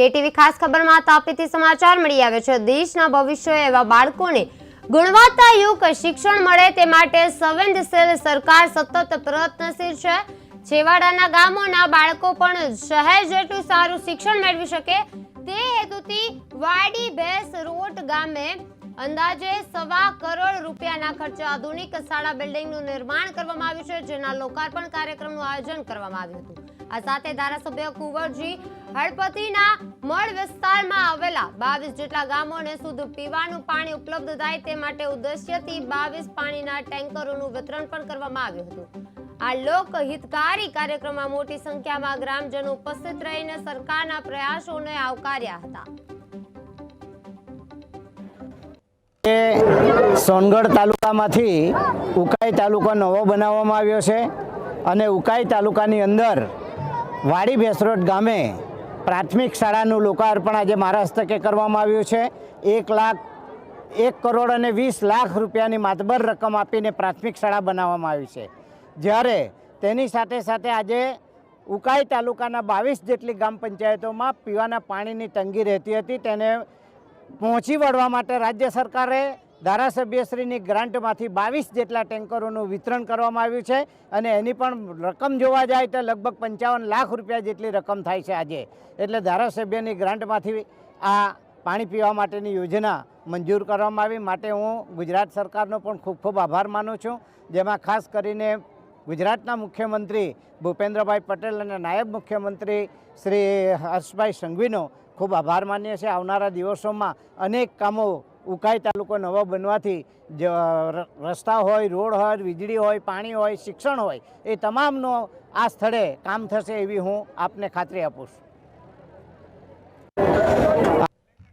KTV ખાસ ખબરમાં તાપીથી સમાચાર મળી આવે છે। દેશના ભવિષ્ય એવા બાળકોને ગુણવત્તાયુક્ત શિક્ષણ મળે તે માટે સંવેદનશીલ સરકાર સતત પ્રયત્નશીલ છે। છેવાડાના ગામોના બાળકો પણ શહેર જેટલું સારું શિક્ષણ મેળવી શકે તે હેતુથી વાડી ભેંસ રોડ ગામે અંદાજે 1.25 કરોડ રૂપિયાના ખર્ચે આધુનિક શાળા બિલ્ડિંગનું નિર્માણ કરવામાં આવ્યું છે, જેના લોકાર્પણ કાર્યક્રમનું આયોજન કરવામાં આવ્યું હતું। આ સાથે ધારાસભ્ય કુંવરજી હળપતિના મળ વિસ્તારમાં આવેલા 22 જેટલા ગામોને શુદ્ધ પીવાનું પાણી ઉપલબ્ધ થાય તે માટે ઉદ્દેશ્યથી 22 પાણીના ટેન્કરોનું વિતરણ પણ કરવામાં આવ્યું હતું। આ લોકહિતકારી કાર્યક્રમમાં મોટી સંખ્યામાં ગ્રામજનો ઉપસ્થિત રહીને સરકારના પ્રયાસોને આવકાર્યા હતા। સોનગઢ તાલુકામાંથી ઉકાઈ તાલુકો નવો બનાવવામાં આવ્યો છે અને ઉકાઈ તાલુકાની અંદર વાડી ભેંસરોડ ગામે પ્રાથમિક શાળાનું લોકાર્પણ આજે મારા હસ્તકે કરવામાં આવ્યું છે। 1 કરોડ અને 20 લાખ રૂપિયાની માતબર રકમ આપીને પ્રાથમિક શાળા બનાવવામાં આવી છે, જ્યારે તેની સાથે સાથે આજે ઉકાઈ તાલુકાના 22 જેટલી ગ્રામ પંચાયતોમાં પીવાના પાણીની તંગી રહેતી હતી, તેને પહોંચી વળવા માટે રાજ્ય સરકારે ધારાસભ્યશ્રીની ગ્રાન્ટમાંથી 22 જેટલા ટેન્કરોનું વિતરણ કરવામાં આવ્યું છે અને એની પણ રકમ જોવા જાય તો લગભગ 55 લાખ રૂપિયા જેટલી રકમ થાય છે આજે। એટલે ધારાસભ્યની ગ્રાન્ટમાંથી આ પાણી પીવા માટેની યોજના મંજૂર કરવામાં આવી, માટે હું ગુજરાત સરકારનો પણ ખૂબ ખૂબ આભાર માનું છું, જેમાં ખાસ કરીને ગુજરાતના મુખ્યમંત્રી ભૂપેન્દ્રભાઈ પટેલ અને નાયબ મુખ્યમંત્રી શ્રી હર્ષભાઈ સંઘવીનો ખૂબ આભાર માનીએ છીએ। આવનારા દિવસોમાં અનેક કામો ઉકાઈ તાલુકો નવો બનવાથી રસ્તા હોય, રોડ હોય, વીજળી હોય, પાણી હોય, શિક્ષણ હોય, એ તમામનો આ સ્થળે કામ થશે એવી હું આપને ખાતરી આપું છું।